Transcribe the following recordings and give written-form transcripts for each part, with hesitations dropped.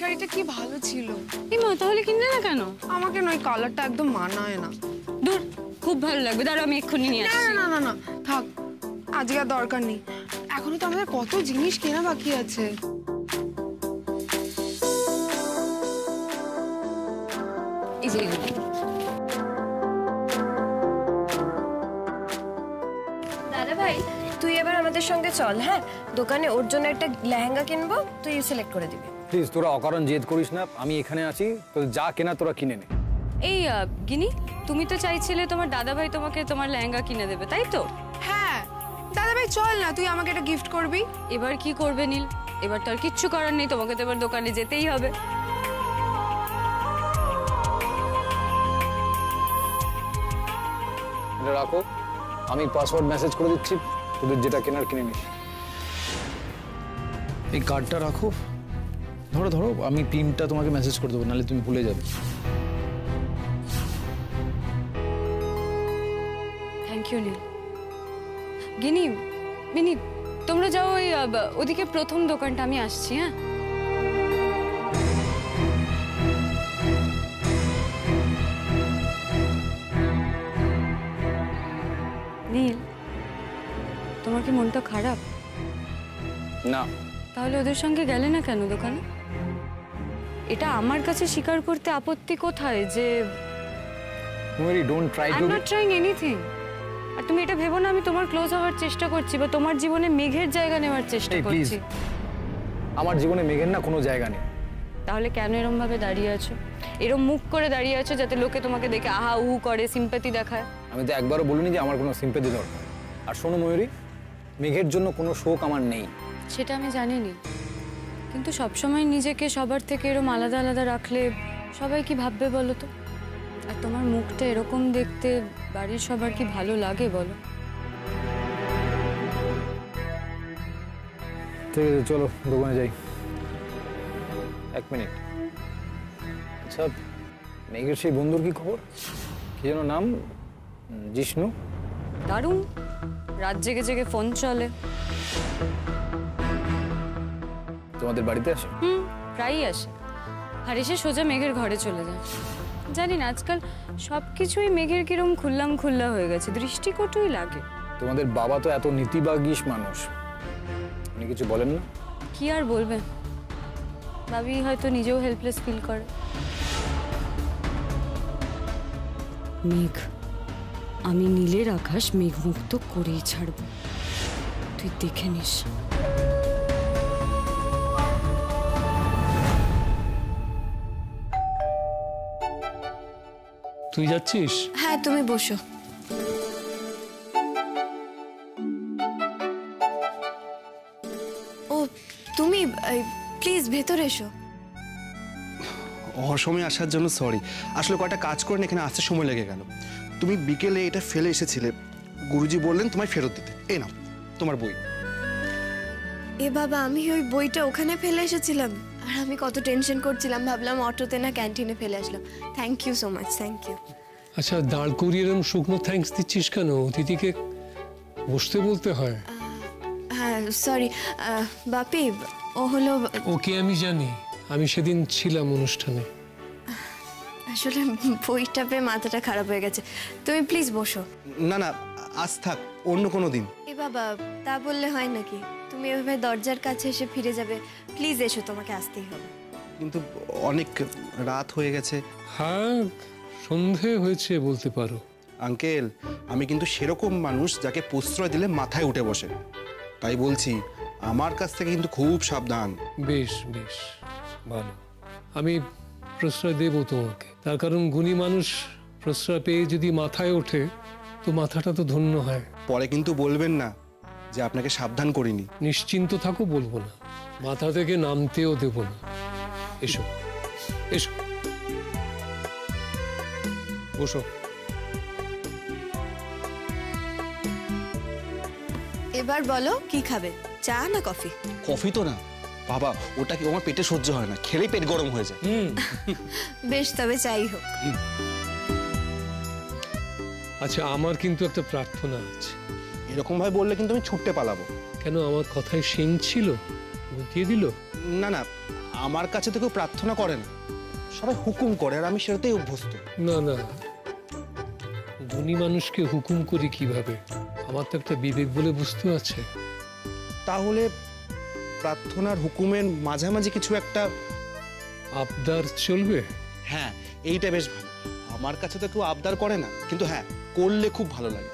শাড়িটা কি ভালো ছিল। এই মা তাহলে কিনলে না কেন? আমাকে নয়, কালারটা একদম মানায় না। দূর, খুব ভালো লাগবে, দাঁড়াও আমি এক্ষুনি নিয়ে আসছি। না না না না থাক, আজকে আর দরকার নেই। এখনো তো আমাদের কত জিনিস কেনা বাকি আছে। এই যে দাদা ভাই, তুই এবার আমাদের সঙ্গে চল। হ্যাঁ, দোকানে ওর জন্য একটা লেহেঙ্গা কিনবো, তুই সিলেক্ট করে দিবি। প্লিজ তোরা অকারণ জেদ করিস না, আমি এখানে আছি, তো যা কেনা তোরা কিনে নে। এই গিনি, তুমি তো চাইছিলে তোমার দাদা ভাই তোমাকে তোমার লেহেঙ্গা কিনে দেবে, তাই তো? হ্যাঁ দাদা ভাই চল না, তুই আমাকে এটা গিফট করবি। এবার কি করবে নীল? এবার তো আর কিচ্ছু করার নেই, তোমাকে তো এবার দোকানে যেতেই হবে। এটা রাখো, আমি পাসওয়ার্ড মেসেজ করে দিচ্ছি, তোদের যেটা কেনার কিনে নিস। এই কার্ডটা রাখো, ধরো ধরো, আমি পিনটা তোমাকে মেসেজ করে দেবো, নাহলে তুমি ভুলে যাবে। Thank you Neel. গিনি, মিনি, তোমরা যাও ওই ওদিকে প্রথম দোকানটা, আমি আসছি। হ্যাঁ, নীল, তোমার কি মনটা খারাপ? না। তাহলে ওদের সঙ্গে গেলে না কেন দোকানে? এটা আমার কাছে স্বীকার করতে আপত্তি কোথায় যে don't try to, I am not trying anything. আর তুমি এটা ভেবো না আমি তোমার ক্লোজ হওয়ার চেষ্টা করছি বা তোমার জীবনে মেঘের জায়গা নেওয়ার চেষ্টা করছি। আমার জীবনে মেঘের না কোনো জায়গা নেই। তাহলে কেন এরম ভাবে দাঁড়িয়ে আছো, এরম মুখ করে দাঁড়িয়ে আছো যাতে লোকে তোমাকে দেখে আহা উহু করে, সিম্প্যাথি দেখায়? আমি তো একবারও বলিনি যে আমার কোনো সিম্প্যাথি দরকার। আর শোনো ময়ূরী, মেঘের জন্য কোনো শোক আমার নেই। সেটা আমি জানিনি, কিন্তু সবসময় নিজেকে সবার থেকে এরম আলাদা আলাদা রাখলে সবাই কি ভাববে বলো তো? আর তোমার মুখটা এরকম দেখতে বাড়ির সবার কি ভালো লাগে বলো? ঠিক আছে চলো দোকানে যাই। এক মিনিট, আচ্ছা মেঘের সেই বন্ধুর কি খবর? কি যেন নাম? জিষ্ণু? দারুণ, রাত জেগে জেগে ফোন চলে। তোমাদের বাড়িতে আসে? প্রায়ই আসে, আর এসে সোজা মেঘের ঘরে চলে যায়। জানি না আজকাল সবকিছুই মেঘের কিরম খুললাম খুল্লা হয়ে গেছে, দৃষ্টিকটুই লাগে। তোমাদের বাবা তো এত নীতিবাগীশ মানুষ, উনি কিছু বলেন না? কি আর বলবে, ভাবি হয়তো নিজেও হেল্পলেস ফিল করে। মেঘ, আমি নীলের আকাশ মেঘমুক্ত করেই ছাড়ব, তুই দেখে নিস। তুই যাচ্ছিস? হ্যাঁ, তুমি বসো। ও তুমি প্লিজ ভেতরে এসো। অসময়ে আসার জন্য সরি, আসলে কয়টা কাজ করে এখানে আসতে সময় লেগে গেল। তুমি বিকেলে এটা ফেলে এসেছিলে, গুরুজি বললেন তোমায় ফেরত দিতে। এই নাও তোমার বই। এ বাবা, আমি ওই বইটা ওখানে ফেলে এসেছিলাম, আর আমি কত টেনশন করছিলাম, ভাবলাম অটোতে না ক্যান্টিনে ফেলে আসলাম। Thank you so much, thank you. আচ্ছা দাঁড় করিয়ে এরকম শুকনো থ্যাঙ্কস দিচ্ছিস কেন? অতিথিকে বসতে বলতে হয়। হ্যাঁ সরি বাপি, ও হলো। ওকে আমি জানি, আমি সেদিন ছিলাম অনুষ্ঠানে। আসলে বইটা পেয়ে মাথাটা খারাপ হয়ে গেছে, তুমি প্লিজ বসো। না না, আজ থাক, অন্য কোনো দিন। এ বাবা, তা বললে হয় নাকি? তুমি এভাবে দরজার কাছে এসে ফিরে যাবে? প্লিজ এসো, তোমাকে আসতেই হবে। কিন্তু অনেক রাত হয়ে গেছে। হ্যাঁ, সন্ধে হয়েছে বলতে পারো। আঙ্কেল, আমি কিন্তু সেরকম মানুষ যাকে প্রশ্রয় দিলে মাথায় উঠে বসে, তাই বলছি আমার কাছ থেকে কিন্তু খুব সাবধান। বেশ বেশ, ভালো, আমি প্রশ্রয় দেব তোমাকে। তার কারণ গুণী মানুষ প্রশ্রয় পেয়ে যদি মাথায় ওঠে তো মাথাটা তো ধন্য হয়। পরে কিন্তু বলবেন না যে আপনাকে সাবধান করিনি। নিশ্চিন্ত থাকো, বলবো না, মাথা থেকে নামতেও দেব না। এসো এসো, বসো। এবার বলো কি খাবে, চা না কফি? কফি তো না বাবা, ওটা কি আমার পেটে সহ্য হয় না, খেলেই পেট গরম হয়ে যায়। বেশ, তবে চাই হোক। আচ্ছা, আমার কিন্তু একটা প্রার্থনা আছে। এরকম ভাবে বললে কিন্তু আমি ছুটতে পালাবো। কেন, আমার কথায় শিং ছিল, বুঝিয়ে দিল? না না, আমার কাছে তো কেউ প্রার্থনা করে না, সবাই হুকুম করে, আর আমি সেটাতেই অভ্যস্ত। না না, ধনী মানুষকে হুকুম করি কিভাবে? আমার তো একটা বিবেক বলে বস্তু আছে। তাহলে প্রার্থনার হুকুমের মাঝামাঝি কিছু একটা। আবদার চলবে? হ্যাঁ, এইটা বেশ ভালো। আমার কাছে তো কেউ আবদার করে না, কিন্তু হ্যাঁ, করলে খুব ভালো লাগে।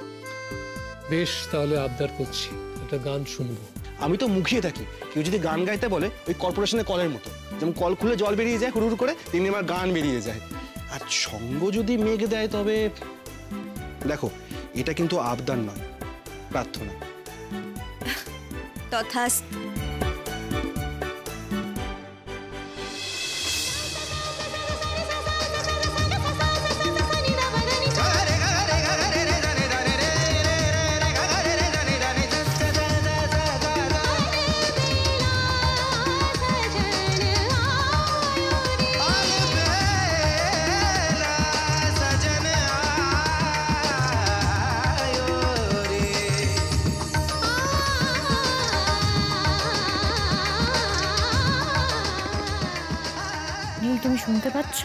বেশ, তাহলে আবদার করছি, একটা গান শুনবো। আমি তো মুখিয়ে থাকি, কেউ যদি গান গাইতে বলে ওই কর্পোরেশনের কলের মতো, যেমন কল খুলে জল বেরিয়ে যায় হুড় করে, তেমনি আমার গান বেরিয়ে যায়। আর সঙ্গ যদি মেঘ দেয় তবে দেখো, এটা কিন্তু আবদার নয়, প্রার্থনা। তথাস্তু। নীল, তুমি শুনতে পাচ্ছ?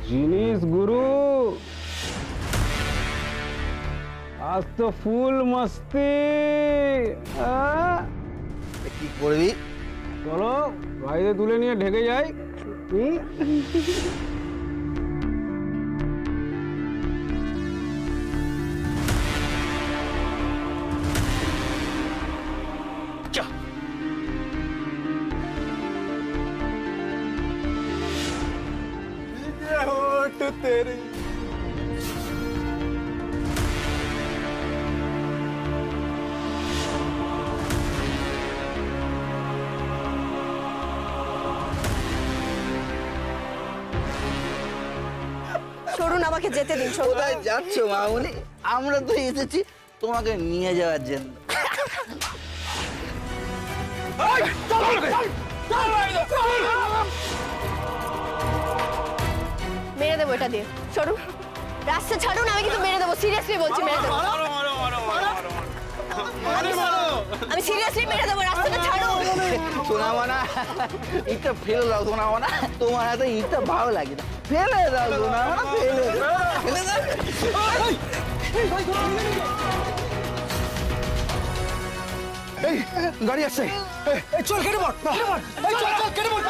জিনিস গুরু, আজ তো ফুল মস্তি। কি করবি? চলো বাইরে তুলে নিয়ে ঢেকে যাই। तेरी সরুন, আমাকে যেতে দিন। সরুন। কোথায় যাচ্ছ মামুনি? আমরা তো এসেছি তোমাকে নিয়ে যাওয়ার জন্য। মেরে দেবো এটা দিয়ে। সরুন, রাস্তা ছাড়ুন, আমি কিন্তু মেরে দেবো। সিরিয়াসলি বলছি, মেরে দেবো। আমি সিরিয়াসলি মেরে দেবো, রাস্তাটা ছাড়ুন। সোনামানা, ইটটা ফেলে দাও সোনামানা, তোমার হাতে ইটটা ভালো লাগে না, ফেলে দাও সোনামানা, ফেলে দাও, ফেলে দাও। এই গাড়ি আসছে, চল কেটে পড়, কেটে পড়।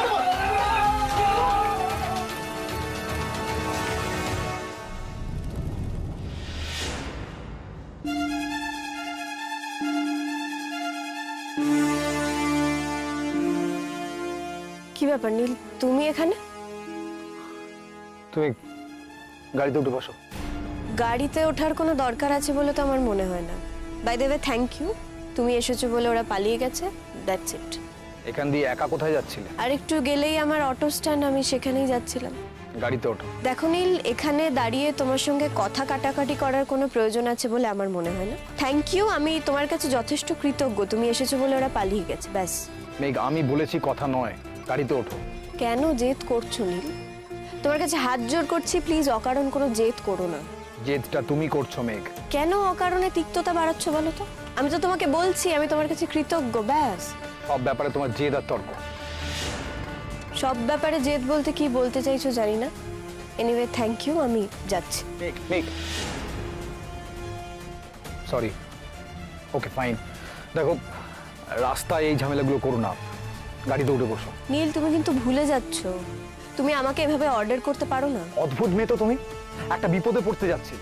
কি ব্যাপার নীল, তুমি এখানে? তুমি গাড়িতে উঠে বসো। গাড়িতে ওঠার কোনো দরকার আছে বলে তো আমার মনে হয় না। By the way, thank you. তুমি এসেছো বলে ওরা পালিয়ে গেছে, দ্যাটস ইট। এখান দিয়ে একা কোথায় যাচ্ছিলে? আর একটু গেলেই আমার অটো স্ট্যান্ড, আমি সেখানেই যাচ্ছিলাম। গাড়িতে ওঠো। দেখো নীল, এখানে দাঁড়িয়ে তোমার সঙ্গে কথা কাটাকাটি করার কোনো প্রয়োজন আছে বলে আমার মনে হয় না। থ্যাংক ইউ, আমি তোমার কাছে যথেষ্ট কৃতজ্ঞ। তুমি এসেছো বলে ওরা পালিয়ে গেছে, ব্যাস। মেঘ, আমি বলেছি কথা নয়, গাড়িতে ওঠো। কেন জেদ করছো নীল? তোমার কাছে হাত জোর করছি, প্লিজ অকারণ কোনো জেদ করো না। জেদটা তুমি করছো মেঘ। কেন অকারণে তিক্ততা বাড়াচ্ছ বলো তো? আমি তো তোমাকে বলছি আমি তোমার কাছে কৃতজ্ঞ, ব্যাস। সব ব্যাপারে তোমার জেদ আর তর্ক। সব ব্যাপারে জেদ বলতে কি বলতে চাইছো জানি না। এনিওয়ে, থ্যাংক ইউ, আমি যাচ্ছি। মেঘ, মেঘ, সরি। Okay fine. দেখো, রাস্তায় এই ঝামেলাগুলো করো না, গাড়িতে উঠে বসো। নীল, তুমি কিন্তু ভুলে যাচ্ছ, তুমি আমাকে এভাবে অর্ডার করতে পারো না। অদ্ভুত মেয়ে তো তুমি, একটা বিপদে পড়তে যাচ্ছি,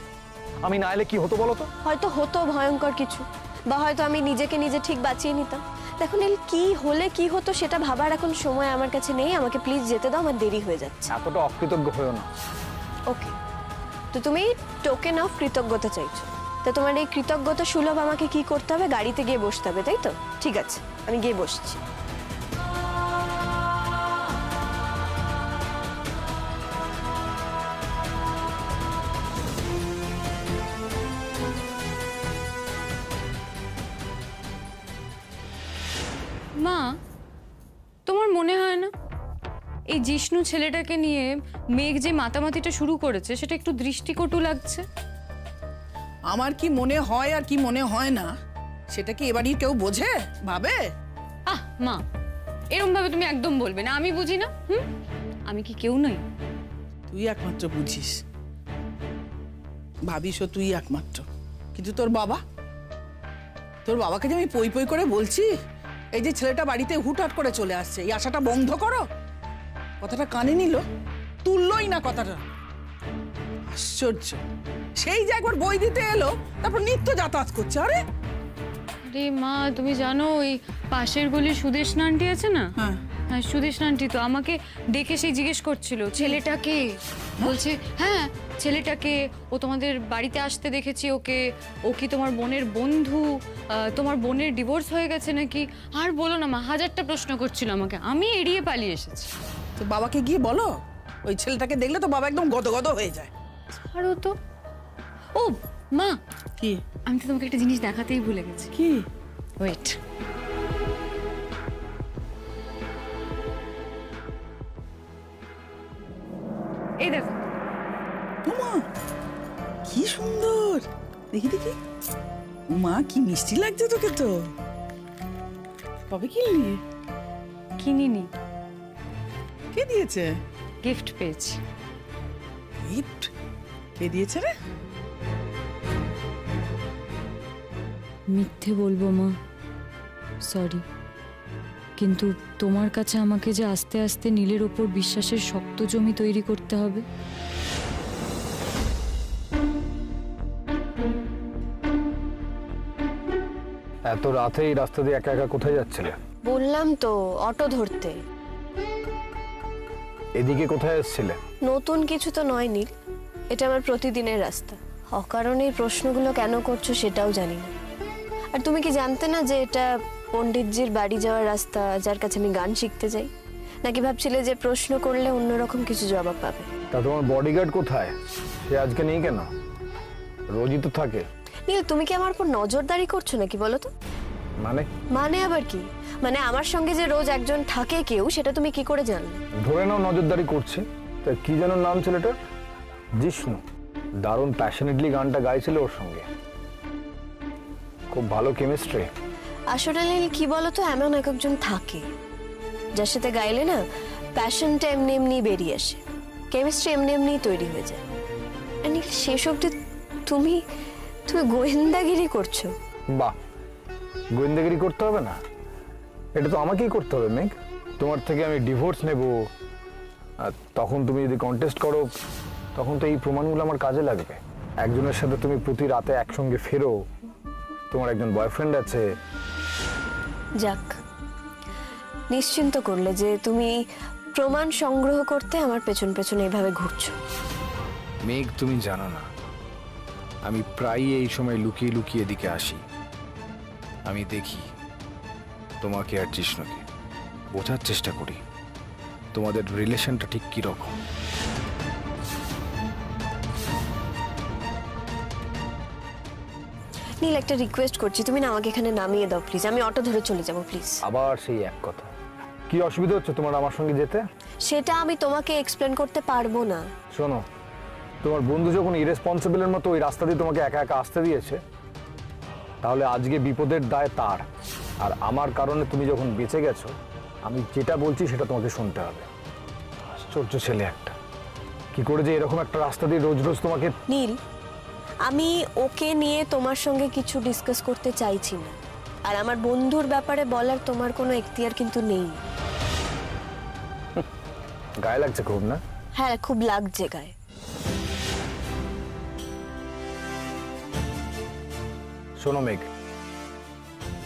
আমি না এলে কি হতো বলো তো? হয়তো হতো ভয়ঙ্কর কিছু, বা হয়তো আমি নিজেকে নিজে ঠিক বাঁচিয়ে নিতাম। দেখো নীল, কি হলে কি হতো সেটা ভাবার এখন সময় আমার কাছে নেই। আমাকে প্লিজ যেতে দাও, আমার দেরি হয়ে যাচ্ছে। এতটা অকৃতজ্ঞ হয়েও না। ওকে, তো তুমি টোকেন অফ কৃতজ্ঞতা চাইছো, তো তোমার এই কৃতজ্ঞতা সুলভ আমাকে কি করতে হবে? গাড়িতে গিয়ে বসতে হবে, তাই তো? ঠিক আছে, আমি গিয়ে বসছি। মা, তোমার মনে হয় না এই জিষ্ণু ছেলেটাকে নিয়ে মেঘ যে মাতামাতিটা শুরু করেছে সেটা একটু দৃষ্টিকটু লাগছে? আমার কি মনে হয় আর কি মনে হয় না সেটা কি এবারই কেউ বোঝে, ভাবে? মা, এরকম ভাবে তুমি একদম বলবে না, আমি বুঝি না। আমি কি কেউ নই? তুই একমাত্র বুঝিস, ভাবিসও তুই একমাত্র। কিন্তু তোর বাবাকে যে আমি পই পই করে বলছি এই যে ছেলেটা বাড়িতে হুটহাট করে চলে আসছে, এই আশাটা বন্ধ করো, কথাটা কানে নিল, তুললই না কথাটা। আশ্চর্য, সেই যে একবার বই দিতে এলো তারপর নিত্য যাতায়াত করছে। আরে আরে মা, তুমি জানো ওই পাশের গলির সুদেষ্ণা আন্টি আছে না? হ্যাঁ, হ্যাঁ, সুদেষ্ণা আন্টি তো আমাকে দেখে সেই জিজ্ঞেস করছিল ছেলেটাকে, বলছে হ্যাঁ ছেলেটাকে, ও তোমাদের বাড়িতে আসতে দেখেছি ওকে, ও কি তোমার বোনের বন্ধু, তোমার বোনের ডিভোর্স হয়ে গেছে নাকি? আর বলো না মা, হাজারটা প্রশ্ন করছিল আমাকে, আমি এড়িয়ে পালিয়ে এসেছি। তো বাবাকে গিয়ে বলো, ওই ছেলেটাকে দেখলে তো বাবা একদম গদগদ হয়ে যায়। আরও তো, ও মা, কি? আমি তো তোমাকে একটা জিনিস দেখাতেই ভুলে গেছি। কি? ওয়েট, এই দেখো। উমা, কি সুন্দর, দেখি দেখি। উমা, কি মিষ্টি লাগছে তোকে তো। কবে কিনলি? কিনিনি, কে দিয়েছে? গিফট পেয়েছি। গিফট? কে দিয়েছে রে? মিথ্যে বলবো মা, সরি, কিন্তু তোমার কাছে আমাকে যে আস্তে আস্তে নীলের ওপর বিশ্বাসের শক্ত জমি তৈরি করতে হবে। এত রাতে এই রাস্তা দিয়ে একা একা কোথায় যাচ্ছিলে? বললাম তো, অটো ধরতে। এদিকে কোথায় এসেছিলে? নতুন কিছু তো নয় নীল, এটা আমার প্রতিদিনের রাস্তা। অকারণে এই প্রশ্নগুলো কেন করছো সেটাও জানি না। আর তুমি কি জানতে না যে এটা পণ্ডিতজির বাড়ি যাওয়ার রাস্তা, যার কাছে আমি গান শিখতে যাই? নাকি ভাবছিলে যে প্রশ্ন করলে অন্যরকম কিছু জবাব পাবে? তা তোমার বডিগার্ড কোথায়? সে আজকে নেই কেন? রোজই তো থাকে। নীল, তুমি কি আমার উপর নজরদারি করছো নাকি বলো তো? মানে আবার কি? মানে আমার সঙ্গে যে রোজ একজন থাকে কেউ, সেটা তুমি কি করে জানলে? ধরে নাও নজরদারি করছে। তা কি যেন নাম ছেলেটার? জিষ্ণু। দারুণ প্যাশনেটলি গানটা গাইছিল ওর সঙ্গে, খুব ভালো কেমিস্ট্রি। আসলে নীল, কি বলতো, এমন এক একজন থাকে যার সাথে গাইলে না প্যাশনটা এমনি এমনি বেরিয়ে আসে, কেমিস্ট্রি এমনি এমনি তৈরি হয়ে যায়। আর নীল, শেষ অব্দি তুমি তুমি গোয়েন্দাগিরি করছো। বাহ, গোয়েন্দাগিরি করতে হবে না, এটা তো আমাকেই করতে হবে মেঘ। তোমার থেকে আমি ডিভোর্স নেব, আর তখন তুমি যদি কন্টেস্ট করো তখন তো এই প্রমাণগুলো আমার কাজে লাগবে। একজনের সাথে তুমি প্রতি রাতে একসঙ্গে ফেরো, তোমার একজন বয়ফ্রেন্ড আছে। যাক, নিশ্চিন্ত করলে যে তুমি প্রমাণ সংগ্রহ করতে আমার পেছন পেছন এইভাবে ঘুরছো। মেঘ, তুমি জানো না আমি প্রায়ই এই সময় লুকিয়ে লুকিয়ে এদিকে আসি। আমি দেখি তোমাকে আর জিষ্ণুকে, বোঝার চেষ্টা করি তোমাদের রিলেশনটা ঠিক কি রকম। নীল, একটা রিকোয়েস্ট করছি, তুমি না আমাকে এখানে নামিয়ে দাও প্লিজ, আমি অটো ধরে চলে যাবো প্লিজ। আবার সেই এক কথা, কি অসুবিধা হচ্ছে তোমার আমার সঙ্গে যেতে? সেটা আমি তোমাকে এক্সপ্লেন করতে পারবো না। শোনো, তোমার বন্ধু যখন ইরেসপন্সিবলের মতো ওই রাস্তা দিয়ে তোমাকে একা একা আসতে দিয়েছে, তাহলে আজকে বিপদের দায় তার, আর আমার কারণে তুমি যখন বেঁচে গেছো, আমি যেটা বলছি সেটা তোমাকে শুনতে হবে। আশ্চর্য ছেলে একটা, কি করে যে এরকম একটা রাস্তা দিয়ে রোজ রোজ তোমাকে। নীল, আমি ওকে নিয়ে তোমার সঙ্গে কিছু ডিসকাস করতে চাইছি না, আর আমার বন্ধুর ব্যাপারে বলার তোমার কোনো এখতিয়ার কিন্তু নেই। গায়ে লাগছে খুব না? হ্যাঁ, খুব লাগছে গায়ে। শোনো মেঘ,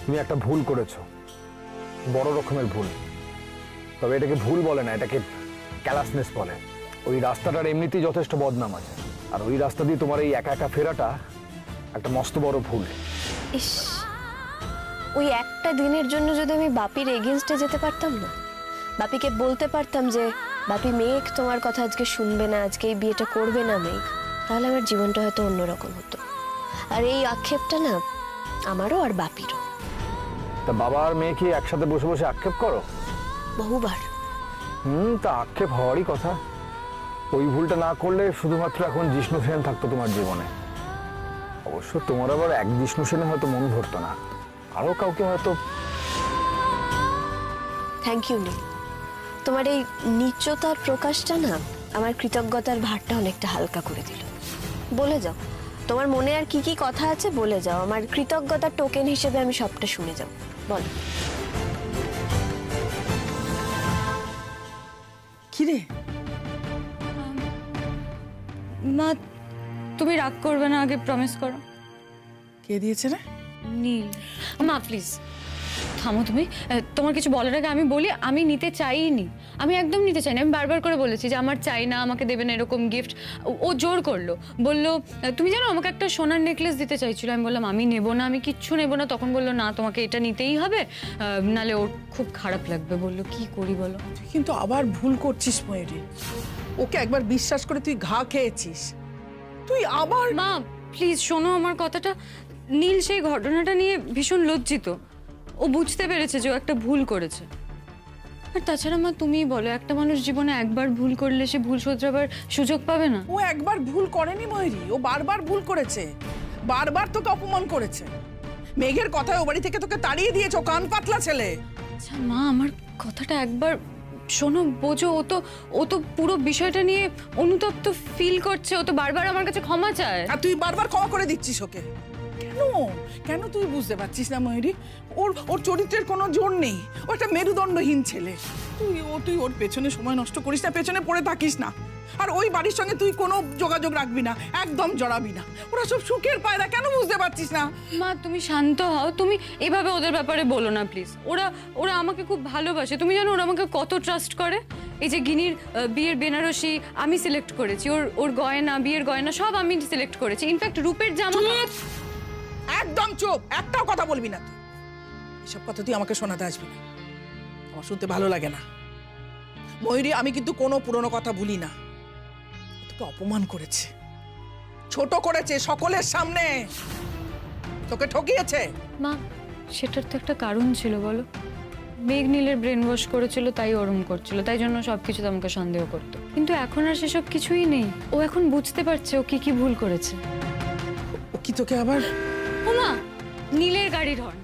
তুমি একটা ভুল করেছো, বড় রকমের ভুল। তবে এটাকে ভুল বলে না, এটাকে ক্যালাসনেস বলে। ওই রাস্তাটার এমনিতেই যথেষ্ট বদনাম আছে, আর ওই রাস্তা দিয়ে তোমার এই একা একা ফেরাটা একটা মস্ত বড় ভুল। ইস, ওই একটা দিনের জন্য যদি আমি বাপির এগেনস্টে যেতে পারতাম না, বাপিকে বলতে পারতাম যে বাপি মেঘ তোমার কথা আজকে শুনবে না, আজকে এই বিয়েটা করবে না মেঘ, তাহলে আমার জীবনটা হয়তো অন্যরকম হতো। আর এই আক্ষেপটা না আমারও আর বাপিরও। তা বাবা আর মেয়ে কি একসাথে বসে বসে আক্ষেপ করো? বহুবার। তা আক্ষেপ হওয়ারই কথা। ওই ভুলটা না করলে শুধুমাত্র এখন জিষ্ণু সেন থাকতো তোমার জীবনে। অবশ্য তোমার আবার এক জিষ্ণু সেনে হয়তো মন ভরতো না, আরো কাউকে হয়তো। থ্যাংক ইউ নীল, তোমার এই নিচতার প্রকাশটা না আমার কৃতজ্ঞতার ভারটা অনেকটা হালকা করে দিল। বলে যাও তোমার মনে আর কি কি কথা আছে, বলে যাও, আমার কৃতজ্ঞতার টোকেন হিসেবে আমি সবটা শুনে যাব। বল। কিরে মা, তুমি রাগ করবে না, আগে প্রমিস করো। কে দিয়েছে রে? নীল। মা প্লিজ থামো তুমি। তোমার কিছু বলার আগে আমি বলি, আমি নিতে চাইনি, আমি একদম নিতে চাইনি। আমি বারবার করে বলেছি যে আমার চাই না, আমাকে দেবেন এরকম গিফট। ও জোর করলো, বললো তুমি জানো আমাকে একটা সোনার নেকলেস দিতে চাইছিল। আমি বললাম আমি নেবো না, আমি কিচ্ছু নেবো না। তখন বললো না, তোমাকে এটা নিতেই হবে, নালে ওর খুব খারাপ লাগবে। বললো কি করি বলো? তুই কিন্তু আবার ভুল করছিস ময়ূরী, ওকে একবার বিশ্বাস করে তুই ঘা খেয়েছিস, তুই আবার। মা প্লিজ শোনো আমার কথাটা। নীল সেই ঘটনাটা নিয়ে ভীষণ লজ্জিত, ও বুঝতে পেরেছে যে ও একটা ভুল করেছে। আর তাছাড়া মা তুমিই বলো, একটা মানুষ জীবনে একবার ভুল করলে সে ভুল শোধরাবার সুযোগ পাবে না? ও একবার ভুল করেনি ময়ূরী, ও বারবার ভুল করেছে, বারবার তোকে অপমান করেছে। মেঘের কথায় ও বাড়ি থেকে তোকে তাড়িয়ে দিয়েছে, ও কান পাতলা ছেলে। আচ্ছা মা, আমার কথাটা একবার শোনো, বোঝো। ও তো পুরো বিষয়টা নিয়ে অনুতপ্ত ফিল করছে, ও তো বারবার আমার কাছে ক্ষমা চায়। আর তুই বারবার ক্ষমা করে দিচ্ছিস ওকে। কেন কেন তুই বুঝতে পারছিস না ময়ূরী? ওর চরিত্রের কোনো জোর নেই, ও একটা মেরুদণ্ডহীন ছেলে। তুই ওর পেছনে সময় নষ্ট করিস না, পেছনে পড়ে থাকিস না। আর ওই বাড়ির সঙ্গে তুই কোনো যোগাযোগ রাখবি না, একদম জড়াবি না। ওরা সব সুখের পায়রা, কেন বুঝতে পারছিস না? মা তুমি শান্ত হও, তুমি এভাবে ওদের ব্যাপারে বলো না প্লিজ। ওরা আমাকে খুব ভালোবাসে, তুমি জানো ওরা আমাকে কত ট্রাস্ট করে। এই যে গিনির বিয়ের বেনারসি আমি সিলেক্ট করেছি, ওর গয়না, বিয়ের গয়না সব আমি সিলেক্ট করেছি, ইনফ্যাক্ট রূপের জামা। একদম চুপ, একটাও কথা বলবি না তুই। এসব কথা তুই আমাকে শোনাতে আসবি না, আমার শুনতে ভালো লাগে না। ময়ূরী, আমি কিন্তু কোনো পুরনো কথা ভুলি না। তোকে অপমান করেছে, ছোট করেছে সকলের সামনে, তোকে ঠকিয়েছে। মা সেটার তো একটা কারণ ছিল বলো। মেঘ নীলের ব্রেন ওয়াশ করেছিল, তাই ওরম করছিল, তাই জন্য সবকিছুতে আমাকে সন্দেহ করতো। কিন্তু এখন আর সেসব কিছুই নেই, ও এখন বুঝতে পারছে ও কি ভুল করেছে। ও কি তোকে আবার? ও মা, নীলের গাড়ির হর্ন।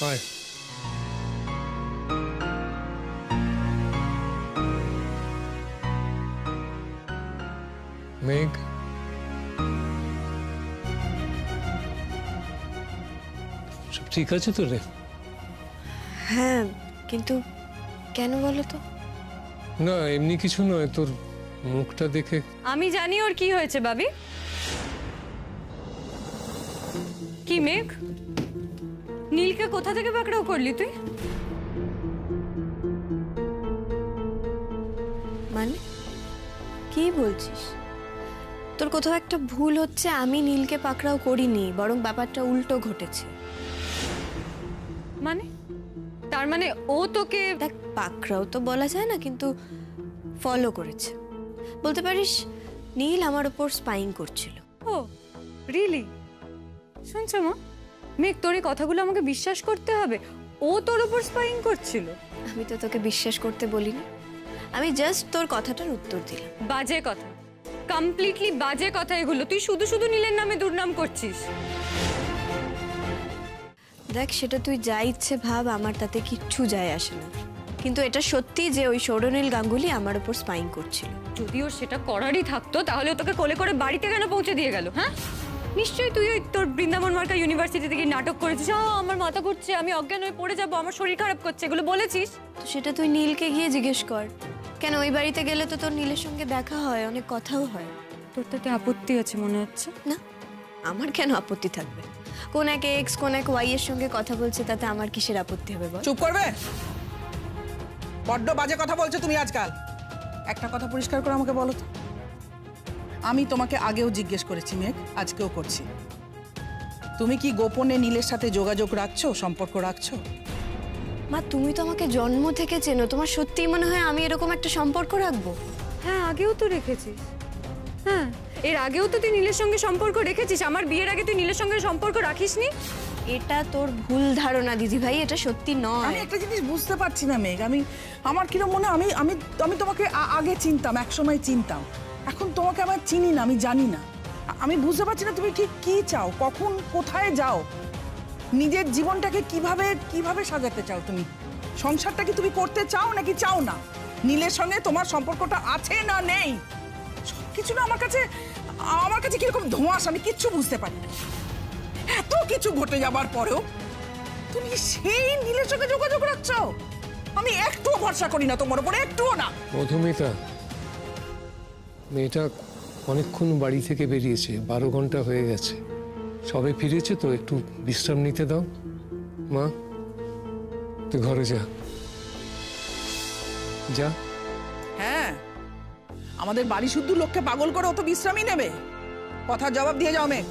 Hi. মেঘ, সব ঠিক আছে তো রে? হ্যাঁ, কিন্তু কেন বলো তো? না এমনি কিছু নয়, তোর মুখটা দেখে। আমি জানি ওর কি হয়েছে বাবি। কি মেঘ, নীলকে কোথা থেকে পাকড়াও করলি তুই? মানে কি বলছিস? তোর কোথাও একটা ভুল হচ্ছে। আমি নীলকে পাকড়াও করিনি, বরং ব্যাপারটা উল্টো ঘটেছে। মানে তার মানে ও তোকে? দেখ, পাকড়াও তো বলা যায় না, কিন্তু ফলো করেছে। বলতে পারিস নীল আমার ওপর স্পাইং করছিল। ও রিয়েলি? শুনছো মা, মেঘ তোর এই কথাগুলো আমাকে বিশ্বাস করতে হবে? ও তোর উপর স্পাইং করছিল? আমি তো তোকে বিশ্বাস করতে বলিনি, আমি জাস্ট তোর কথাটার উত্তর দিলাম। বাজে কথা, কমপ্লিটলি বাজে কথা এগুলো। তুই শুধু শুধু নীলের নামে দুর্নাম করছিস। দেখ, সেটা তুই যা ইচ্ছে ভাব, আমার তাতে কিচ্ছু যায় আসে না, কিন্তু এটা সত্যি যে ওই সৌরনীল গাঙ্গুলি আমার উপর স্পাইং করছিল। যদি ওর সেটা করারই থাকতো তাহলে ও তোকে কোলে করে বাড়িতে কেন পৌঁছে দিয়ে গেল? হ্যাঁ, নিশ্চয়ই তুই ওই তোর বৃন্দাবন মার্কা ইউনিভার্সিটি থেকে নাটক করেছিস, আমার মাথা ঘুরছে, আমি অজ্ঞান হয়ে পড়ে যাবো, আমার শরীর খারাপ করছে, এগুলো বলেছিস। তো সেটা তুই নীলকে গিয়ে জিজ্ঞেস কর। কেন, ওই বাড়িতে গেলে তো তোর নীলের সঙ্গে দেখা হয়, অনেক কথাও হয়। তোর তাতে আপত্তি আছে মনে হচ্ছে? না, আমার কেন আপত্তি থাকবে? কোন এক এক্স কোন এক ওয়াই এর সঙ্গে কথা বলছে, তাতে আমার কিসের আপত্তি হবে বল? চুপ করবে? বড্ড বাজে কথা বলছো তুমি আজকাল। একটা কথা পরিষ্কার করে আমাকে বলো তো, আমি তোমাকে আগেও জিজ্ঞেস করেছি মেঘ, আজকেও করছি, তুমি কি গোপনে নীলের সাথে যোগাযোগ রাখছো, সম্পর্ক রাখছো? মা, তুমি তো আমাকে জন্ম থেকে চেনো, তোমার সত্যিই মনে হয় আমি এরকম একটা সম্পর্ক রাখবো? হ্যাঁ, আগেও তো রেখেছিস। হ্যাঁ, এর আগেও তো তুই নীলের সঙ্গে সম্পর্ক রেখেছিস। আমার বিয়ের আগে তুই নীলের সঙ্গে সম্পর্ক রাখিসনি। এটা তোর ভুল ধারণা দিদি ভাই, এটা সত্যি নয়। আমি একটা জিনিস বুঝতে পারছি না মেঘ, আমার কিরম মনে হয় আমি তোমাকে আগে চিনতাম, একসময় চিনতাম, এখন তোমাকে আমার চিনি না, আমি জানি না। আমি বুঝতে পারছি না তুমি ঠিক কি চাও, কখন কোথায় যাও, নিজের জীবনটাকে কিভাবে সাজাতে চাও তুমি? সংসারটা কি তুমি করতে চাও নাকি চাও না? নীলের সঙ্গে তোমার সম্পর্কটা আছে না নেই, সবকিছু না আমার কাছে কিরকম ধোঁয়াশ, আমি কিচ্ছু বুঝতে পারি না। এত কিছু ঘটে যাবার পরেও তুমি সেই নীলের সঙ্গে যোগাযোগ রাখছো? আমি একটুও ভরসা করি না তোমার উপরে, একটুও না। মধুমিতা, মেয়েটা অনেকক্ষণ বাড়ি থেকে বেরিয়েছে, 12 ঘন্টা হয়ে গেছে, সবে ফিরেছে তো, একটু বিশ্রাম নিতে দাও। মা, তুই ঘরে যা। যা। হ্যাঁ, আমাদের বাড়ি শুদ্ধ লোককে পাগল করে অত বিশ্রামই নেবে? কথা জবাব দিয়ে যাও মেঘ।